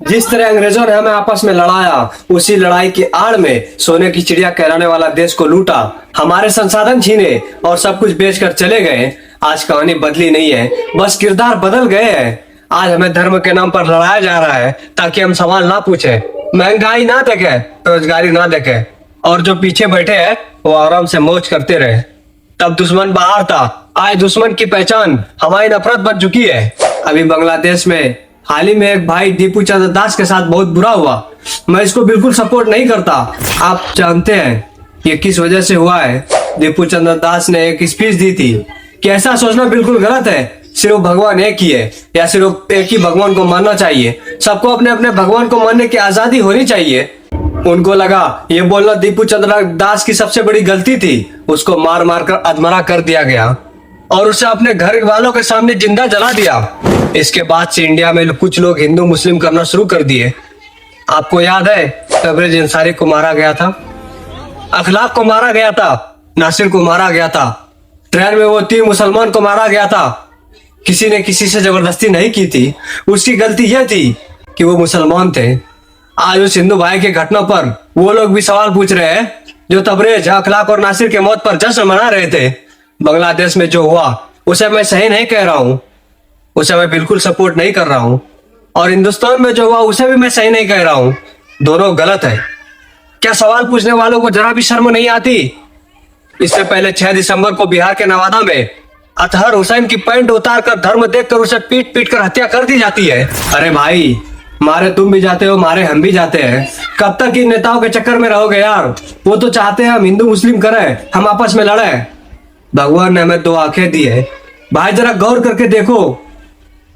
जिस तरह अंग्रेजों ने हमें आपस में लड़ाया, उसी लड़ाई की आड़ में सोने की चिड़िया कहलाने वाला देश को लूटा, हमारे संसाधन छीने और सब कुछ बेचकर चले गए। आज कहानी बदली नहीं है, बस किरदार बदल गए हैं। आज हमें धर्म के नाम पर लड़ाया जा रहा है ताकि हम सवाल ना पूछे, महंगाई ना देखे, रोजगारी ना देखे, और जो पीछे बैठे हैं वो आराम से मौज करते रहे। तब दुश्मन बाहर था, आज दुश्मन की पहचान हमारी नफरत बन चुकी है। अभी बांग्लादेश में हाल ही में एक भाई दीपू चंद्र दास के साथ बहुत बुरा हुआ। मैं इसको बिल्कुल सपोर्ट नहीं करता। आप जानते हैं ये किस वजह से हुआ है? दीपू चंद्र दास ने एक स्पीच दी थी कि ऐसा सोचना बिल्कुल गलत है, सिर्फ भगवान एक ही है, या सिर्फ एक ही भगवान को मानना चाहिए। सबको अपने अपने भगवान को मानने की आजादी होनी चाहिए। उनको लगा ये बोलना दीपू चंद्र दास की सबसे बड़ी गलती थी। उसको मार मार कर अधमरा कर दिया गया और उसे अपने घर वालों के सामने जिंदा जला दिया। इसके बाद से इंडिया में कुछ लोग हिंदू मुस्लिम करना शुरू कर दिए। आपको याद है तबरेज अंसारी को मारा गया था, अखलाक को मारा गया था, नासिर को मारा गया था, ट्रेन में वो 3 मुसलमान को मारा गया था। किसी ने किसी से जबरदस्ती नहीं की थी, उसकी गलती यह थी कि वो मुसलमान थे। आज उस हिंदू भाई की घटना पर वो लोग भी सवाल पूछ रहे हैं जो तबरेज, अखलाक और नासिर के मौत पर जश्न मना रहे थे। बांग्लादेश में जो हुआ उसे मैं सही नहीं कह रहा हूँ, उसे मैं बिल्कुल सपोर्ट नहीं कर रहा हूँ, और हिंदुस्तान में जो हुआ उसे भी मैं सही नहीं कह रहा हूँ। दोनों गलत है। क्या सवाल पूछने वालों को जरा भी शर्म नहीं आती? इससे पहले 6 दिसंबर को बिहार के नवादा में अतहर हुसैन की पैंट उतार कर धर्म देखकर उसे पीट पीट कर हत्या कर दी जाती है। अरे भाई, मारे तुम भी जाते हो, मारे हम भी जाते हैं। कब तक इन नेताओं के चक्कर में रहोगे यार? वो तो चाहते हैं हम हिंदू मुस्लिम करें, हम आपस में लड़े। भगवान ने हमें 2 आंखें दी है भाई, जरा गौर करके देखो।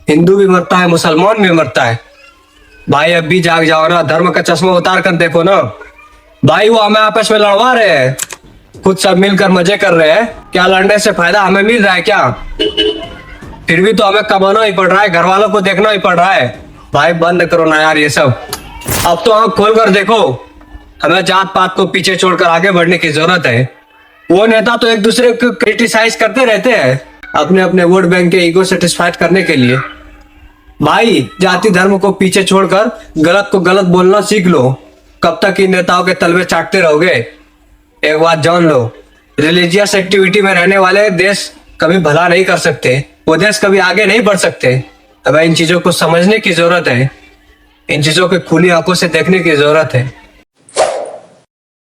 हिंदू भी मरता है, मुसलमान भी मरता है। भाई अब भी जाग जाओ ना, धर्म का चश्मा उतार कर देखो ना। भाई वो हमें आपस में लड़वा रहे हैं, खुद सब मिलकर मजे कर रहे हैं। क्या लड़ने से फायदा हमें मिल रहा है क्या? फिर भी तो हमें कमाना ही पड़ रहा है, घर वालों को देखना ही पड़ रहा है। भाई बंद करो ना यार ये सब। अब तो आंख खोल कर देखो, हमें जात पात को पीछे छोड़कर आगे बढ़ने की जरूरत है। वो नेता तो एक दूसरे को क्रिटिसाइज करते रहते हैं अपने अपने वोट बैंक के ईगो सेटिस्फाइड करने के लिए। भाई जाति धर्म को पीछे छोड़कर गलत को गलत बोलना सीख लो। कब तक इन नेताओं के तलवे चाटते रहोगे? एक बात जान लो, रिलीजियस एक्टिविटी में रहने वाले देश कभी भला नहीं कर सकते, वो देश कभी आगे नहीं बढ़ सकते। हमें इन चीजों को समझने की जरूरत है, इन चीजों को खुली आंखों से देखने की जरूरत है।